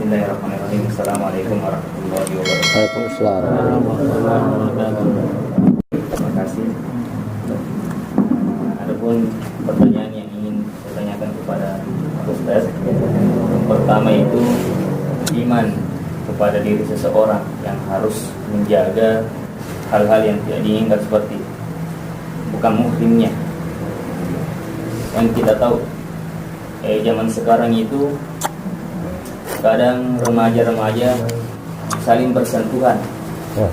Bismillahirrahmanirrahim. Assalamualaikum warahmatullahi wabarakatuh. Waalaikumsalam. Terima kasih. Adapun pertanyaan yang ingin saya tanyakan kepada Ustaz, yang pertama itu iman kepada diri seseorang yang harus menjaga hal-hal yang tidak diinginkan seperti bukan muhrimnya. Yang kita tahu zaman sekarang itu kadang remaja-remaja saling bersentuhan,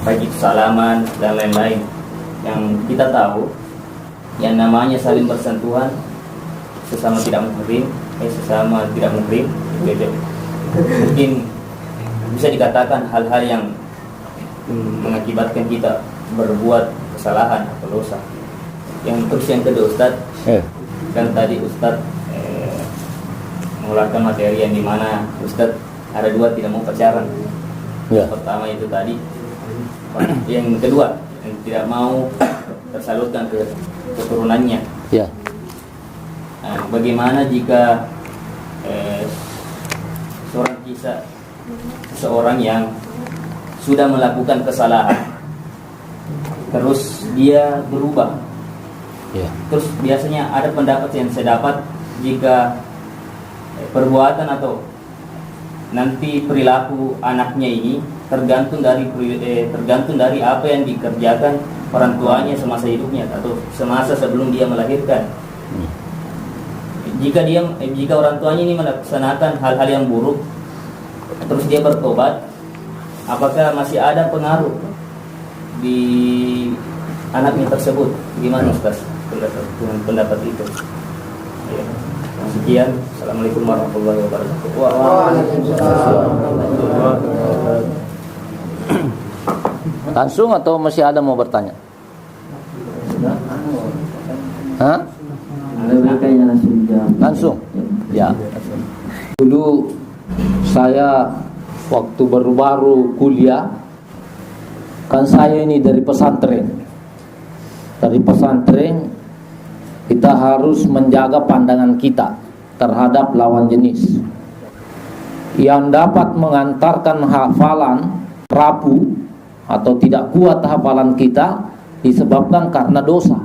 baik itu salaman dan lain-lain. Yang kita tahu yang namanya saling bersentuhan sesama tidak muhrim, gitu. Mungkin bisa dikatakan hal-hal yang mengakibatkan kita berbuat kesalahan atau dosa. Terus yang kedua Ustaz, kan tadi Ustaz mengeluarkan materi yang dimana Ustaz ada dua tidak mau pacaran. Pertama itu tadi, yang kedua yang tidak mau tersalurkan ke keturunannya. Bagaimana jika seorang yang sudah melakukan kesalahan terus dia berubah? Terus biasanya ada pendapat yang saya dapat, jika perbuatan atau nanti perilaku anaknya ini tergantung dari apa yang dikerjakan orang tuanya semasa hidupnya atau semasa sebelum dia melahirkan. Jika orang tuanya ini melaksanakan hal-hal yang buruk terus dia bertobat, apakah masih ada pengaruh di anaknya tersebut? Gimana Ustaz dengan pendapat itu? Sekian. Assalamualaikum warahmatullahi wabarakatuh. Langsung atau masih ada mau bertanya? Langsung. Ya. Dulu saya waktu baru-baru kuliah, kan saya ini dari pesantren. Dari pesantren kita harus menjaga pandangan kita terhadap lawan jenis. Yang dapat mengantarkan hafalan rapuh atau tidak kuat hafalan kita disebabkan karena dosa.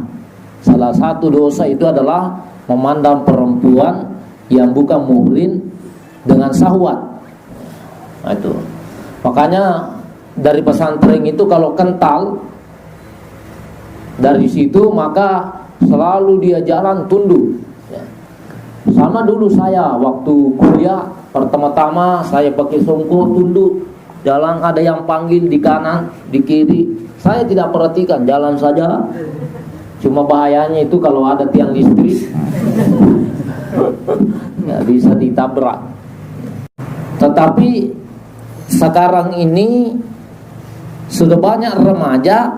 Salah satu dosa itu adalah memandang perempuan yang bukan muhrim dengan syahwat. Nah, itu. Makanya dari pesantren itu kalau kental dari situ maka selalu dia jalan tunduk. Sama dulu saya waktu kuliah pertama-tama saya pakai songkok tunduk, jalan ada yang panggil di kanan, di kiri, saya tidak perhatikan, jalan saja. Cuma bahayanya itu kalau ada tiang listrik ya bisa ditabrak. Tetapi sekarang ini sudah banyak remaja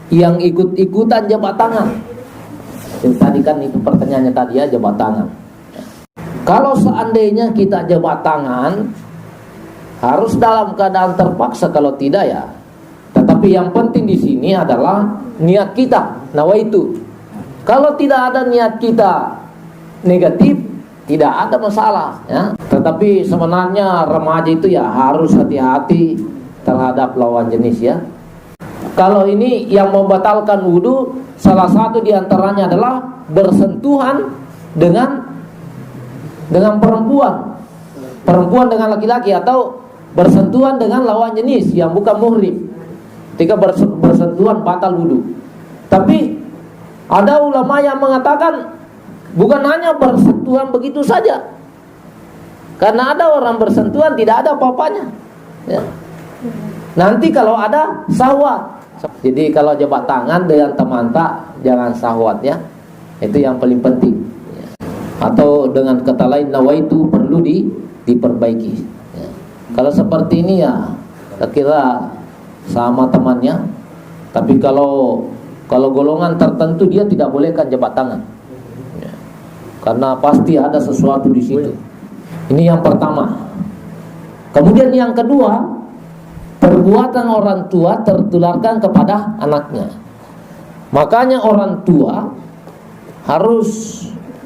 yang ikut-ikutan jabat tangan. Tadi kan itu pertanyaannya tadi ya, jabat tangan. Kalau seandainya kita jabat tangan harus dalam keadaan terpaksa, kalau tidak ya. Tetapi yang penting di sini adalah niat kita, nawaitu. Kalau tidak ada niat kita negatif, tidak ada masalah ya. Tetapi sebenarnya remaja itu ya harus hati-hati terhadap lawan jenis ya. Kalau ini yang membatalkan wudu, salah satu diantaranya adalah bersentuhan dengan perempuan dengan laki-laki, atau bersentuhan dengan lawan jenis yang bukan muhrim. Ketika bersentuhan batal wudu. Tapi ada ulama yang mengatakan bukan hanya bersentuhan begitu saja, karena ada orang bersentuhan tidak ada apa-apanya ya. Nanti kalau ada syahwat. Jadi kalau jabat tangan dengan teman tak, jangan syahwat ya. Itu yang paling penting ya. Atau dengan kata lain, nawaitu perlu diperbaiki ya. Kalau seperti ini ya saya kira sama temannya. Tapi kalau golongan tertentu dia tidak bolehkan jabat tangan ya. Karena pasti ada sesuatu di situ. Ini yang pertama. Kemudian yang kedua, perbuatan orang tua tertularkan kepada anaknya. Makanya orang tua harus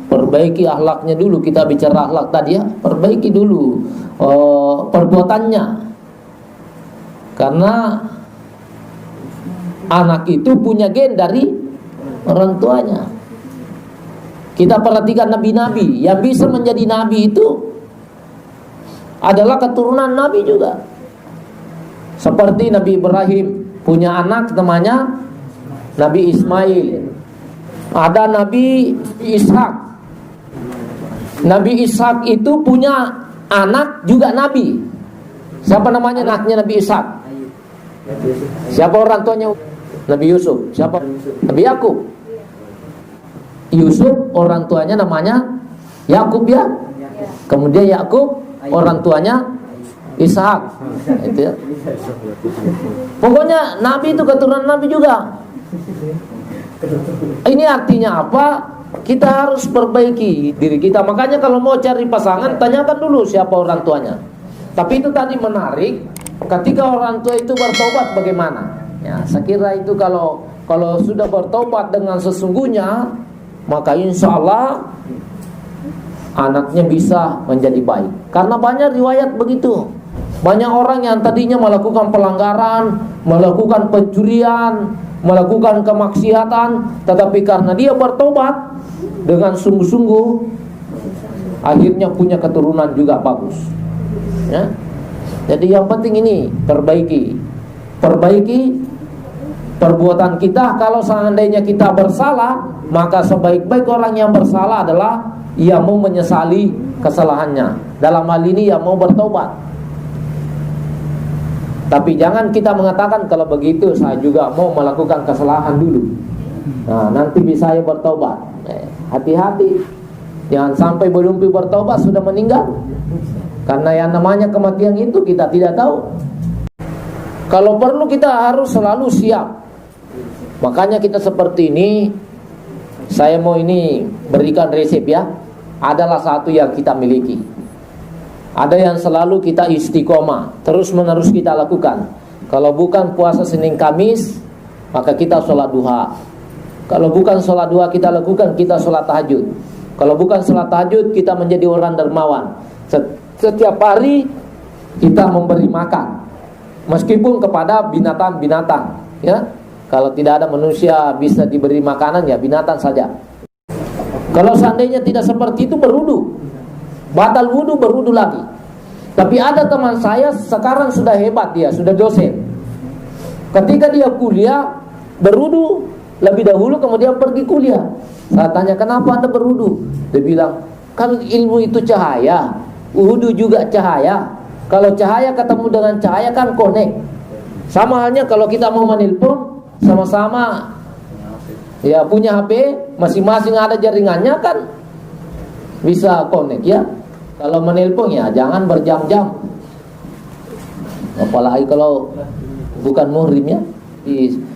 perbaiki akhlaknya dulu. Kita bicara akhlak tadi ya, perbaiki dulu perbuatannya. Karena anak itu punya gen dari orang tuanya. Kita perhatikan nabi-nabi, yang bisa menjadi nabi itu adalah keturunan nabi juga. Seperti Nabi Ibrahim punya anak namanya Nabi Ismail. Ada Nabi Ishak. Nabi Ishak itu punya anak juga nabi. Siapa namanya anaknya Nabi Ishak? Siapa orang tuanya? Nabi Yusuf. Siapa? Nabi Yakub. Yusuf orang tuanya namanya Yakub ya. Kemudian Yakub orang tuanya Ishak. Itu ya. Pokoknya nabi itu keturunan nabi juga. Ini artinya apa? Kita harus perbaiki diri kita. Makanya kalau mau cari pasangan, tanyakan dulu siapa orang tuanya. Tapi itu tadi menarik, ketika orang tua itu bertobat bagaimana? Ya, saya kira itu kalau sudah bertobat dengan sesungguhnya, maka insya Allah anaknya bisa menjadi baik. Karena banyak riwayat begitu. Banyak orang yang tadinya melakukan pelanggaran, melakukan pencurian, melakukan kemaksiatan, tetapi karena dia bertobat dengan sungguh-sungguh, akhirnya punya keturunan juga bagus. Ya? Jadi yang penting ini perbaiki perbuatan kita. Kalau seandainya kita bersalah, maka sebaik-baik orang yang bersalah adalah ia mau menyesali kesalahannya. Dalam hal ini ia mau bertobat. Tapi jangan kita mengatakan kalau begitu saya juga mau melakukan kesalahan dulu. Nah, nanti bisa saya bertobat. Hati-hati, jangan sampai belum bertobat sudah meninggal. Karena yang namanya kematian itu kita tidak tahu. Kalau perlu kita harus selalu siap. Makanya kita seperti ini. Saya mau ini berikan resep ya. Adalah satu yang kita miliki. Ada yang selalu kita istiqomah, terus menerus kita lakukan. Kalau bukan puasa Senin Kamis, maka kita sholat duha. Kalau bukan sholat duha kita lakukan, kita sholat tahajud. Kalau bukan sholat tahajud, kita menjadi orang dermawan. Setiap hari kita memberi makan, meskipun kepada binatang-binatang ya. Kalau tidak ada manusia bisa diberi makanan, ya binatang saja. Kalau seandainya tidak seperti itu, berwudu, batal wudu, berwudu lagi. Tapi ada teman saya sekarang sudah hebat, dia sudah dosen. Ketika dia kuliah, berwudu lebih dahulu, kemudian pergi kuliah. Saya tanya, kenapa Anda berwudu? Dia bilang, kan ilmu itu cahaya, wudu juga cahaya. Kalau cahaya ketemu dengan cahaya kan connect. Sama halnya kalau kita mau menelpon, sama-sama ya punya HP, masing-masing ada jaringannya kan bisa connect ya. Kalau menelpon ya jangan berjam-jam. Apalagi kalau bukan muhrim ya.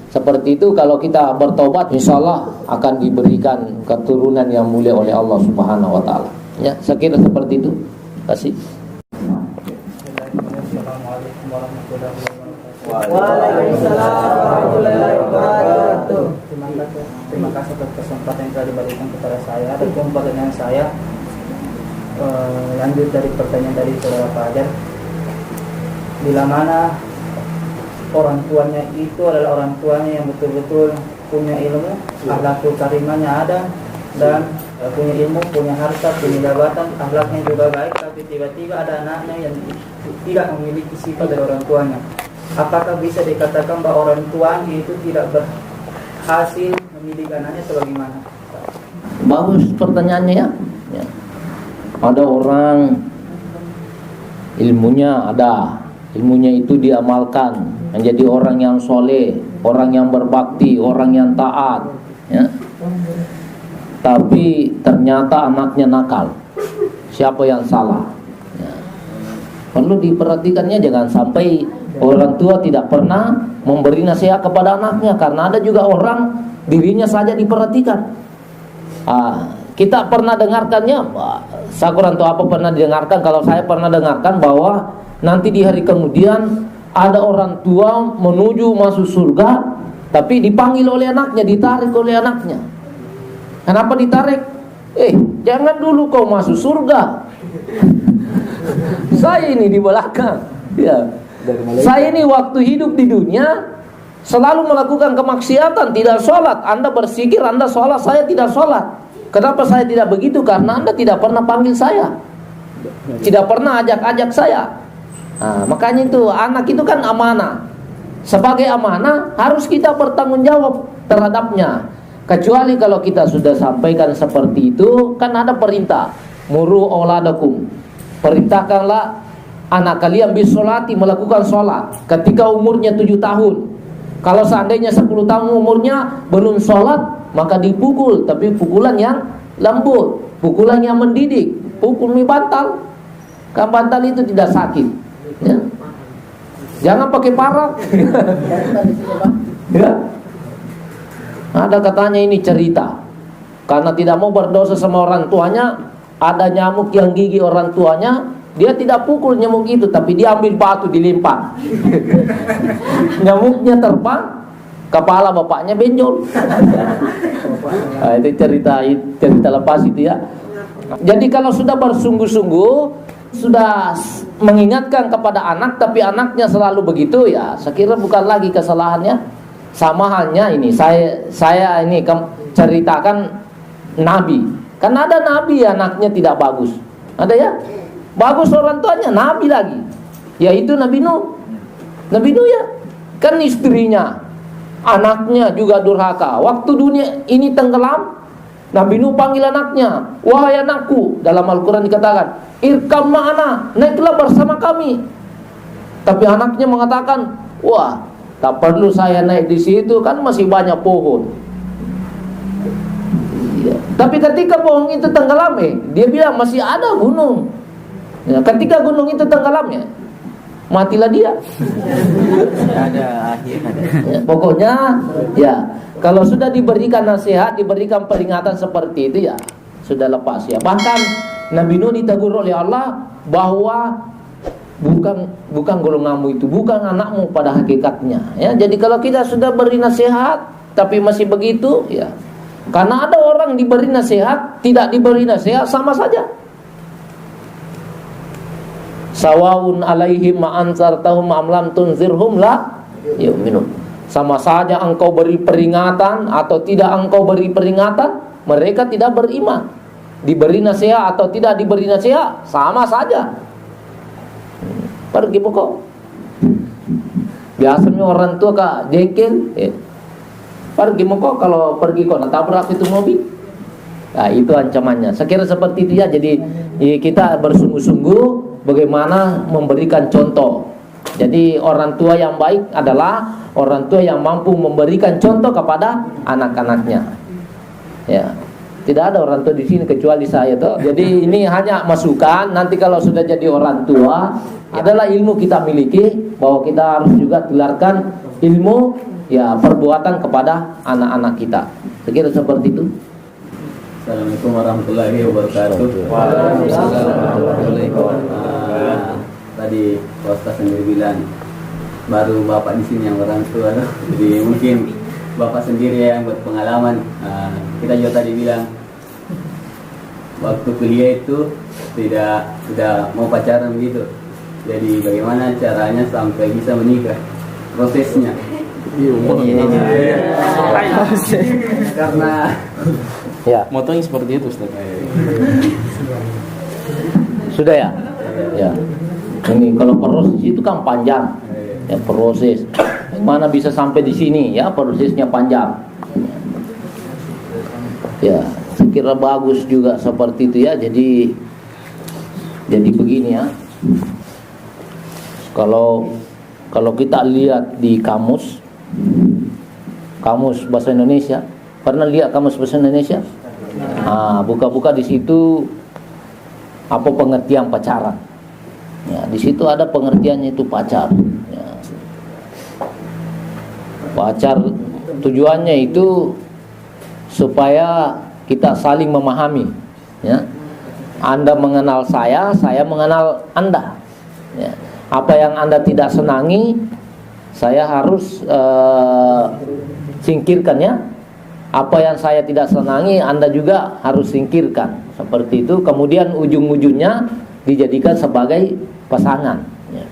Seperti itu kalau kita bertobat, insya Allah akan diberikan keturunan yang mulia oleh Allah Subhanahu wa taala. Ya, saya kira seperti itu. Terima kasih. Assalamualaikum warahmatullahi wabarakatuh. Waalaikumsalam warahmatullahi wabarakatuh. Terima kasih atas kesempatan yang telah diberikan kepada saya. Berjumpa dengan saya. Lanjut dari pertanyaan dari saudara Fajar. Bila mana orang tuanya itu adalah orang tuanya yang betul-betul punya ilmu, akhlakul karimahnya ada, dan punya ilmu, punya harta, punya jabatan, akhlaknya juga baik, tapi tiba-tiba ada anaknya yang tidak memiliki sifat dari orang tuanya. Apakah bisa dikatakan bahwa orang tuanya itu tidak berhasil mendidik anaknya atau bagaimana? Bagus pertanyaannya ya. Ada orang ilmunya ada, ilmunya itu diamalkan, menjadi orang yang soleh, orang yang berbakti, orang yang taat ya. Tapi ternyata anaknya nakal. Siapa yang salah ya. Perlu diperhatikannya, jangan sampai orang tua tidak pernah memberi nasihat kepada anaknya. Karena ada juga orang dirinya saja diperhatikan. Kita pernah dengarkannya, saya kurang tahu apa pernah didengarkan. Kalau saya pernah dengarkan bahwa nanti di hari kemudian ada orang tua menuju masuk surga, tapi dipanggil oleh anaknya, ditarik oleh anaknya. Kenapa ditarik? Jangan dulu kau masuk surga. Saya ini di belakang. Ya. Saya ini waktu hidup di dunia selalu melakukan kemaksiatan, tidak sholat. Anda bersikir, Anda sholat, saya tidak sholat. Kenapa saya tidak begitu? Karena Anda tidak pernah panggil saya, tidak pernah ajak-ajak saya. Nah, makanya itu anak itu kan amanah. Sebagai amanah harus kita bertanggung jawab terhadapnya. Kecuali kalau kita sudah sampaikan seperti itu, kan ada perintah, muru auladakum, perintahkanlah anak kalian bisolati, melakukan sholat ketika umurnya 7 tahun. Kalau seandainya 10 tahun umurnya belum sholat, maka dipukul, tapi pukulan yang lembut, pukulan yang mendidik. Pukul bantal, kan bantal itu tidak sakit, ya. Jangan pakai parang. Ya. Ada katanya ini cerita, karena tidak mau berdosa sama orang tuanya, ada nyamuk yang gigi orang tuanya, dia tidak pukul nyamuk itu, tapi dia ambil batu dilempar. Nyamuknya terbang, kepala bapaknya benjol. Nah, itu cerita lepas itu ya. Jadi kalau sudah bersungguh-sungguh, sudah mengingatkan kepada anak, tapi anaknya selalu begitu, ya saya kira bukan lagi kesalahannya. Sama halnya ini, saya ini ceritakan Nabi. Kan ada Nabi anaknya tidak bagus, ada ya, bagus orang tuanya, Nabi lagi, yaitu Nabi Nuh. Nabi Nuh ya, kan istrinya, anaknya juga durhaka. Waktu dunia ini tenggelam, Nabi Nuh panggil anaknya, wahai anakku. Dalam Al-Quran dikatakan, irkam ma'ana, naiklah bersama kami. Tapi anaknya mengatakan, wah, tak perlu saya naik di situ, kan masih banyak pohon. Ya. Tapi ketika pohon itu tenggelam, dia bilang masih ada gunung. Ya, ketika gunung itu tenggelam, ya, matilah dia. Ada akhir. Ya, pokoknya, ya, kalau sudah diberikan nasihat, diberikan peringatan seperti itu, ya sudah lepas ya. Bahkan Nabi Nuh ditegur oleh Allah bahwa bukan golonganmu itu, bukan anakmu pada hakikatnya, ya. Jadi kalau kita sudah beri nasihat tapi masih begitu, ya, karena ada orang diberi nasihat, tidak diberi nasihat, sama saja. Sawa'un alaihim ma'anzartahum am lam tunzirhum la yu'minun. Sama saja engkau beri peringatan atau tidak engkau beri peringatan, mereka tidak beriman. Diberi nasihat atau tidak diberi nasihat, sama saja. Pergi pokok. Biasanya orang tua kak jengkel, pergi pokok. Kalau pergi kok nabrak itu mobil. Nah, itu ancamannya. Saya kira seperti itu ya. Jadi kita bersungguh-sungguh bagaimana memberikan contoh. Jadi orang tua yang baik adalah orang tua yang mampu memberikan contoh kepada anak-anaknya. Ya. Tidak ada orang tua di sini kecuali saya toh. Jadi ini hanya masukan. Nanti kalau sudah jadi orang tua, adalah ilmu kita miliki, bahwa kita harus juga tularkan ilmu, ya, perbuatan kepada anak-anak kita. Saya kira seperti itu. Assalamualaikum warahmatullahi wabarakatuh. Tadi Pak Ustaz sendiri bilang baru Bapak di sini yang orang tua, jadi mungkin Bapak sendiri yang berpengalaman. Kita juga tadi bilang waktu kuliah itu tidak mau pacaran gitu. Jadi bagaimana caranya sampai bisa menikah, prosesnya? Karena Ya, motonya seperti itu, Ustaz. sudah ya. Ya. Ini kalau proses itu kan panjang. Ya, proses. Mana bisa sampai di sini, ya, prosesnya panjang. Ya, saya kira bagus juga seperti itu ya. Jadi begini ya. Kalau kita lihat di kamus bahasa Indonesia, pernah lihat kamus bahasa Indonesia? Buka-buka di situ apa pengertian pacaran. Ya, di situ ada pengertiannya itu pacar. Ya. Pacar tujuannya itu supaya kita saling memahami. Ya. Anda mengenal saya mengenal Anda. Ya. Apa yang Anda tidak senangi, saya harus singkirkan ya. apa yang saya tidak senangi Anda juga harus singkirkan. Seperti itu. Kemudian ujung-ujungnya dijadikan sebagai pasangan. Ya.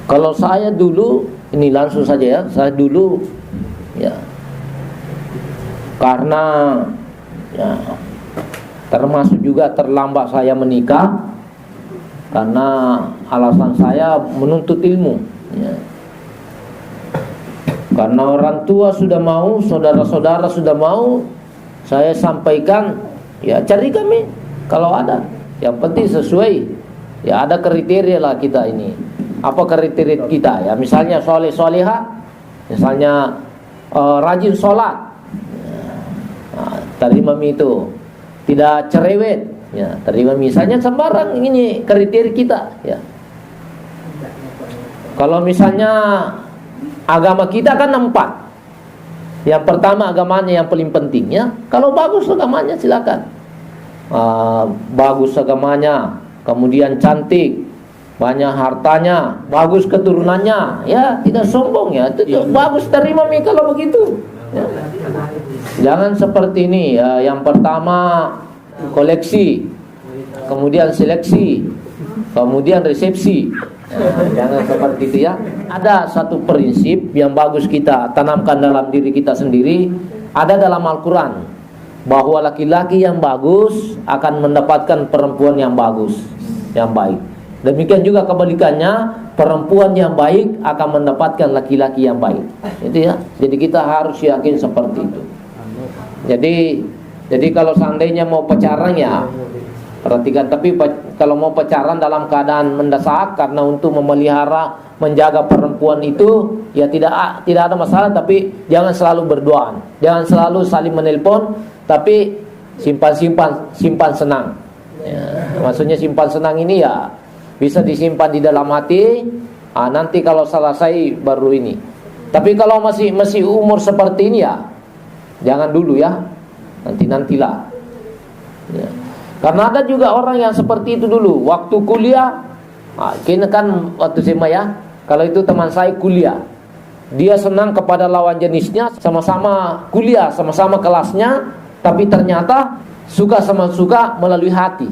Kalau saya dulu, ini langsung saja ya, saya dulu ya, karena ya, termasuk juga terlambat saya menikah karena alasan saya menuntut ilmu ya. Karena orang tua sudah mau, saudara-saudara sudah mau, saya sampaikan, ya cari kami kalau ada. Yang penting sesuai, ya ada kriteria lah kita ini. Apa kriteria kita? Ya misalnya soleh-soleha, misalnya rajin sholat, nah, terima itu. Tidak cerewet, ya terima misalnya sembarang, ini kriteria kita. Ya. Kalau misalnya agama kita kan 4. Yang pertama agamanya yang paling penting ya. Kalau bagus agamanya silakan. Bagus agamanya, kemudian cantik, banyak hartanya, bagus keturunannya, ya tidak sombong ya. Itu bagus, terima mi kalau begitu. Ya. Jangan seperti ini ya. Yang pertama koleksi, kemudian seleksi, kemudian resepsi. Jangan seperti itu ya. Ada satu prinsip yang bagus kita tanamkan dalam diri kita sendiri. Ada dalam Al-Quran, bahwa laki-laki yang bagus akan mendapatkan perempuan yang bagus, yang baik. Demikian juga kebalikannya, perempuan yang baik akan mendapatkan laki-laki yang baik. Itu ya. Jadi kita harus yakin seperti itu. Jadi kalau seandainya mau pacaran ya perhatikan, tapi kalau mau pacaran dalam keadaan mendesak karena untuk memelihara, menjaga perempuan itu, ya tidak ada masalah, tapi jangan selalu berduaan, jangan selalu saling menelpon, tapi simpan senang. Ya, maksudnya simpan senang ini ya bisa disimpan di dalam hati. Nanti kalau selesai baru ini. Tapi kalau masih umur seperti ini ya jangan dulu ya, nantilah. Ya. Karena ada juga orang yang seperti itu dulu waktu kuliah. Kini kan waktu SMA ya, kalau itu teman saya kuliah, dia senang kepada lawan jenisnya, sama-sama kuliah, sama-sama kelasnya, tapi ternyata suka sama suka melalui hati.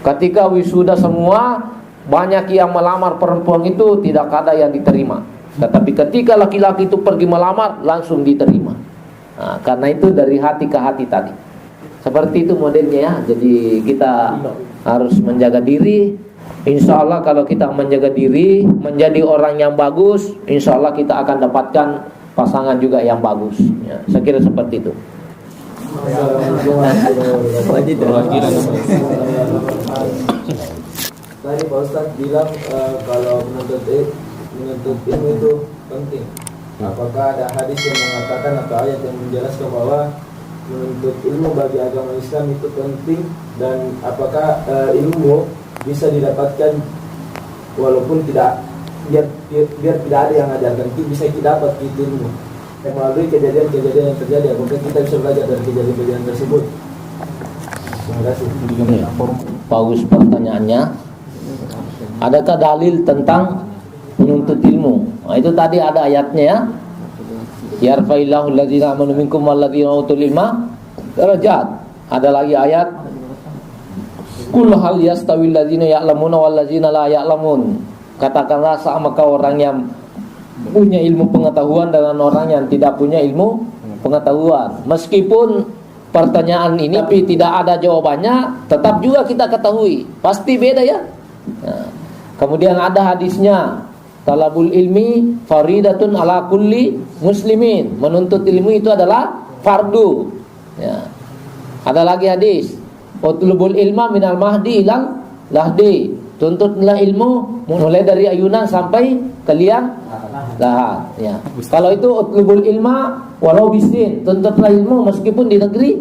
Ketika wisuda semua, banyak yang melamar perempuan itu tidak ada yang diterima. Tetapi ketika laki-laki itu pergi melamar, langsung diterima. Karena itu dari hati ke hati tadi. Seperti itu modelnya ya. Jadi kita harus menjaga diri. Insya Allah kalau kita menjaga diri, menjadi orang yang bagus, insya Allah kita akan dapatkan pasangan juga yang bagus ya. Saya kira seperti itu. Tadi Pak Ustaz bilang kalau menuntut ilmu itu penting. Apakah ada hadis yang mengatakan atau ayat yang menjelaskan bahwa menuntut ilmu bagi agama Islam itu penting, dan apakah ilmu bisa didapatkan walaupun tidak biar tidak ada yang mengajarkan, bisa kita dapat ilmu melalui kejadian-kejadian yang terjadi. Apakah kita bisa belajar dari kejadian-kejadian tersebut? Terima kasih. Bagus pertanyaannya. Adakah dalil tentang menuntut ilmu? Itu tadi ada ayatnya ya. Yarfa'illahu alladzina amanu minkum walladzina utul ilma darajat. Ada lagi ayat, Qul hal yastawil ladzina ya'lamuna wal ladzina la ya'lamun. Katakanlah samakah orang yang punya ilmu pengetahuan dengan orang yang tidak punya ilmu pengetahuan. Meskipun pertanyaan ini tidak ada jawabannya, tetap juga kita ketahui pasti beda ya. Kemudian ada hadisnya, talabul ilmi faridatun ala kulli muslimin. Menuntut ilmu itu adalah fardu ya. Ada lagi hadis, utlubul ilma minal mahdi ilal lahdi. Tuntutlah ilmu mulai dari ayunan sampai ke liang lahat ya. Kalau itu utlubul ilma walau bisin, tuntutlah ilmu meskipun di negeri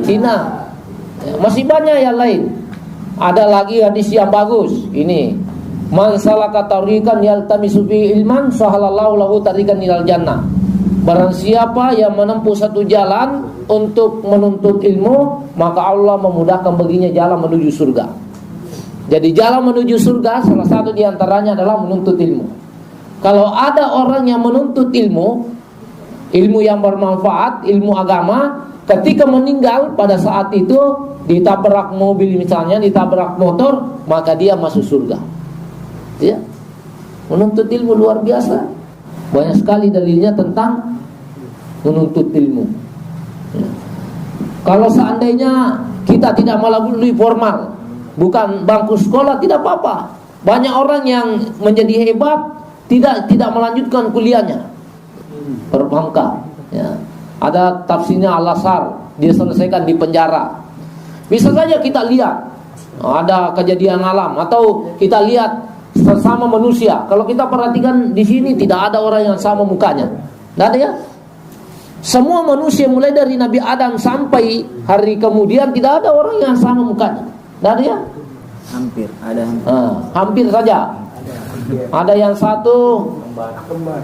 Cina ya. Masih banyak yang lain. Ada lagi hadis yang bagus ini, man salaka tariqan yaltamisu fi ilman sahalallahu lahu tariqan ilal jannah. Barang siapa yang menempuh satu jalan untuk menuntut ilmu, maka Allah memudahkan baginya jalan menuju surga. Jadi jalan menuju surga salah satu diantaranya adalah menuntut ilmu. Kalau ada orang yang menuntut ilmu ilmu yang bermanfaat, ilmu agama, ketika meninggal pada saat itu ditabrak mobil misalnya, ditabrak motor, maka dia masuk surga. Ya. Menuntut ilmu luar biasa. Banyak sekali dalilnya tentang menuntut ilmu. Ya. Kalau seandainya kita tidak melalui formal, bukan bangku sekolah, tidak apa-apa. Banyak orang yang menjadi hebat tidak melanjutkan kuliahnya, perbankan. Ya. Ada tafsirnya Al-Azhar, dia selesaikan di penjara. Bisa saja kita lihat ada kejadian alam atau kita lihat sesama manusia. Kalau kita perhatikan di sini tidak ada orang yang sama mukanya, tidak ada ya. Semua manusia mulai dari Nabi Adam sampai hari kemudian tidak ada orang yang sama mukanya, tidak ada ya. Hampir ada. Hampir saja. Ada yang satu,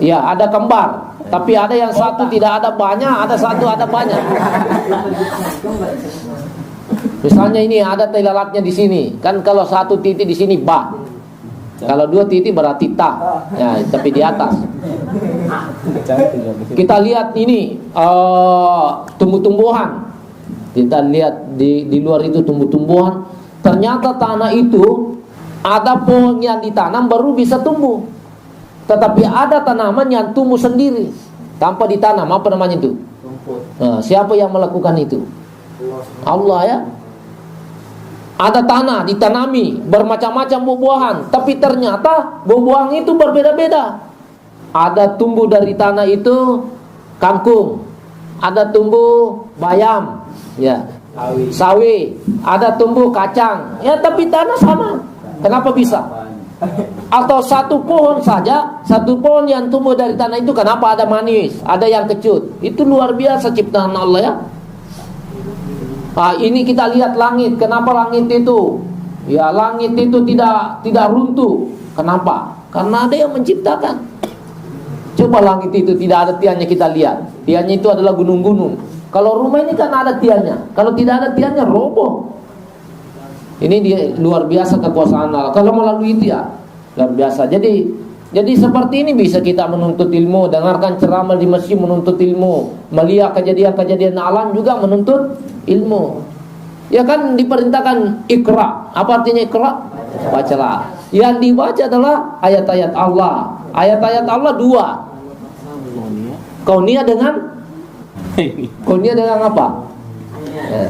ya ada kembar. Tapi ada yang satu tidak ada banyak, ada satu ada banyak. Misalnya ini ada tai lalatnya di sini, kan kalau satu titik di sini ba, kalau dua titik berarti ta, ya tapi di atas. Kita lihat ini tumbuh-tumbuhan, kita lihat di luar itu tumbuh-tumbuhan. Ternyata tanah itu ada pohon yang ditanam baru bisa tumbuh. Tetapi ada tanaman yang tumbuh sendiri tanpa ditanam. Apa namanya itu? Nah, siapa yang melakukan itu? Allah ya. Ada tanah ditanami bermacam-macam buah-buahan, tapi ternyata buah-buahan itu berbeda-beda. Ada tumbuh dari tanah itu kangkung, ada tumbuh bayam, ya, sawi, ada tumbuh kacang, ya tapi tanah sama. Kenapa bisa? Atau satu pohon saja, satu pohon yang tumbuh dari tanah itu kenapa ada manis, ada yang kecut? Itu luar biasa ciptaan Allah ya. Ini kita lihat langit, kenapa langit itu? Ya langit itu tidak runtuh. Kenapa? Karena ada yang menciptakan. Coba langit itu tidak ada tiangnya kita lihat. Tiangnya itu adalah gunung-gunung. Kalau rumah ini kan ada tiangnya. Kalau tidak ada tiangnya roboh. Ini dia luar biasa kekuasaan Allah. Kalau melalui itu ya luar biasa. Jadi seperti ini bisa kita menuntut ilmu, dengarkan ceramah di masjid menuntut ilmu, melihat kejadian-kejadian alam juga menuntut ilmu. Ya kan diperintahkan ikra. Apa artinya ikra? Bacalah. Yang dibaca adalah ayat-ayat Allah. Ayat-ayat Allah dua. Kauniyah dengan apa? Ya.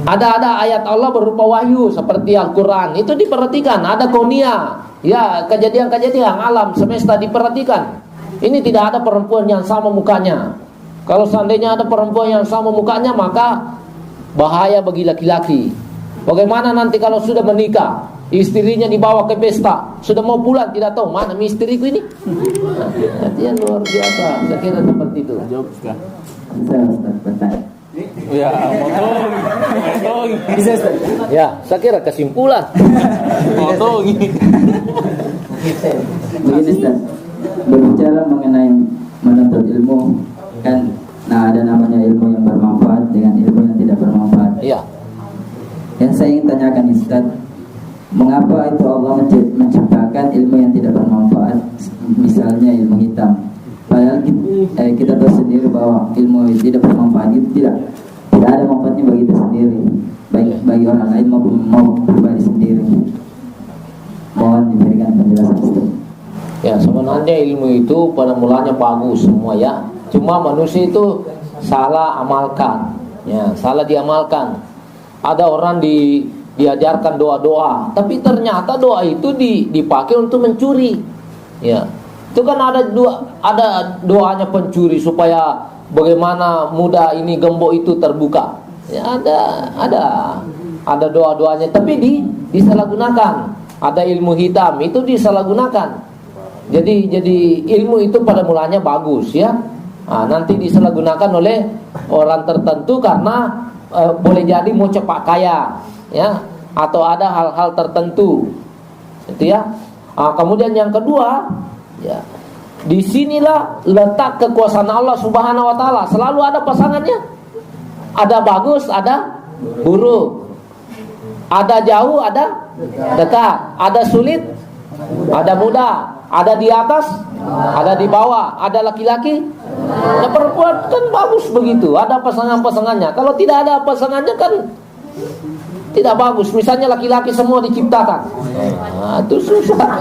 Ada ayat Allah berupa wahyu seperti Al-Quran. Itu diperhatikan. Ada kauniyah. Ya, kejadian-kejadian alam semesta diperhatikan. Ini tidak ada perempuan yang sama mukanya. Kalau seandainya ada perempuan yang sama mukanya, maka bahaya bagi laki-laki. Bagaimana nanti kalau sudah menikah, istrinya dibawa ke pesta, sudah mau pulang tidak tahu mana istriku ini. Artinya luar biasa. Saya kira seperti itu. Ya, motong. Ya, saya kira kesimpulan. Motong. Begini Ustaz, berbicara mengenai menuntut ilmu kan, ada namanya ilmu yang bermanfaat dengan ilmu yang tidak bermanfaat. Iya. Yang saya ingin tanyakan Ustaz, mengapa itu Allah menciptakan ilmu yang tidak bermanfaat, misalnya ilmu hitam? Padahal kita tahu sendiri bahwa ilmu yang tidak bermanfaat itu tidak ada manfaatnya bagi kita sendiri, baik bagi orang lain maupun pribadi sendiri. Mohon diberikan penjelasan Ustaz. Ya, sebenarnya ilmu itu pada mulanya bagus semua ya. Cuma manusia itu salah amalkan. Ya, salah diamalkan. Ada orang diajarkan doa-doa, tapi ternyata doa itu dipakai untuk mencuri. Ya. Itu kan ada doanya pencuri supaya bagaimana mudah ini gembok itu terbuka. Ya, ada doa-doanya tapi disalahgunakan. Ada ilmu hitam itu disalahgunakan. Jadi ilmu itu pada mulanya bagus ya. Nanti disalahgunakan oleh orang tertentu karena boleh jadi mau cepat kaya ya, atau ada hal-hal tertentu. Itu ya. Kemudian yang kedua, ya, disinilah letak kekuasaan Allah Subhanahu Wa Taala. Selalu ada pasangannya. Ada bagus, ada buruk. Ada jauh, ada dekat. Ada sulit, Ada muda, ada di atas, ada di bawah, ada laki-laki, ada perempuan, kan bagus begitu. Ada pasangan-pasangannya. Kalau tidak ada pasangannya kan tidak bagus. Misalnya laki-laki semua diciptakan, nah, itu susah.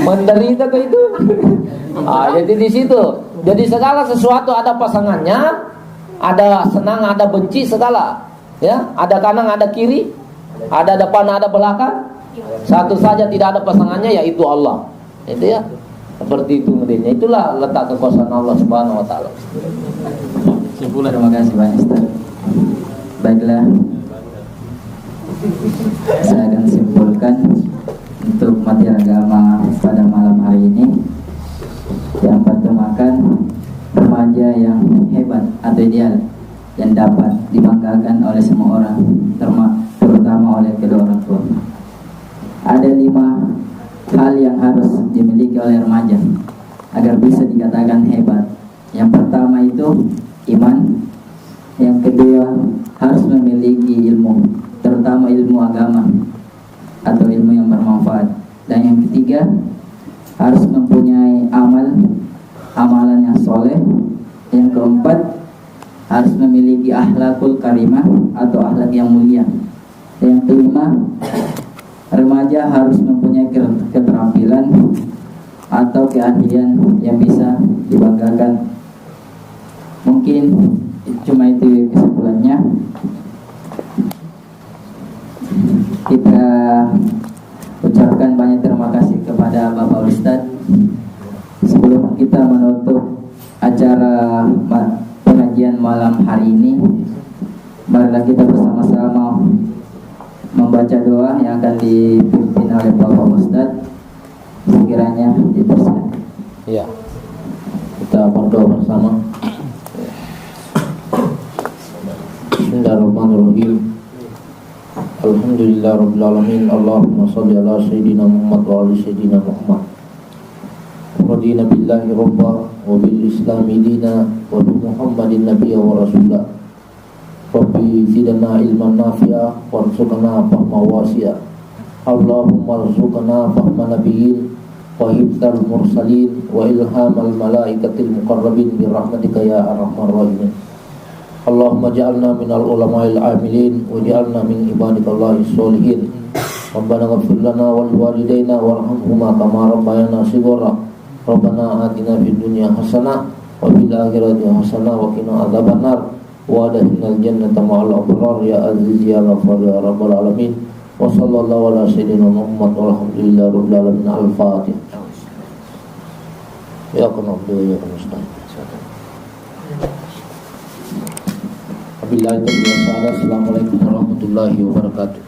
Menderita ke itu. Jadi di situ. Jadi segala sesuatu ada pasangannya, ada senang, ada benci, segala. Ya, ada kanan, ada kiri, ada depan, ada belakang. Satu saja tidak ada pasangannya, yaitu Allah. Itu ya. Seperti itu modelnya. Itulah letak kekuasaan Allah Subhanahu wa taala. Terima kasih banyak Ustaz. Baiklah, saya akan simpulkan untuk materi agama pada malam hari ini. Yang pertemakan remaja yang hebat atau ideal, yang dapat dibanggakan oleh semua orang, terutama oleh kedua orang tua. Ada 5 hal yang harus dimiliki oleh remaja agar bisa dikatakan hebat. Yang pertama itu iman. Yang kedua, harus memiliki ilmu, terutama ilmu agama atau ilmu yang bermanfaat. Dan yang ketiga, harus mempunyai amalan yang soleh. Yang keempat, harus memiliki akhlakul karimah atau akhlak yang mulia. Yang kelima, remaja harus mempunyai keterampilan atau keahlian yang bisa dibanggakan. Mungkin cuma itu kesimpulannya. Kita ucapkan banyak terima kasih kepada Bapak Ustadz. Sebelum kita menutup acara pengajian malam hari ini, marilah kita bersama-sama membaca doa yang akan dipimpin oleh Bapak Ustadz. Sekiranya dipersilakan. Ya, kita berdoa bersama. Bismillahirrahmanirrahim. Alhamdulillahirabbil alamin. Allahumma shalli ala sayyidina Muhammad wa ali sayyidina Muhammad. Radina billahi rabba wa bil islami dina wa bi Muhammadin nabiyya wa rasula. Rabbi zidna ilman nafi'a warzuqna fahma wasi'a. Allahumma rzuqna fahma nabiyyin wa hifdzal mursalin wa ilhamal malaikatil muqarrabin bi rahmatika ya arhamar rahimin. Allahumma ja'alna minal ulama'il amilin wa ja'alna min ibadikallahis sholihin. Rabbana ghfir lana wal walidayna warhamhuma kama rabbayana shighara. Rabbana atina fid dunya hasanah wa fil akhirati hasanah wa qina adzabannar wa adkhilnal jannata ma'al abrar ya aziz ya ghafar ya rabbal alamin. Wa sallallahu ala sayyidina Muhammad walhamdulillahi rabbil alamin. Al-Fatihah. Ya qanabdu ya qanastan. Assalamualaikum warahmatullahi wabarakatuh.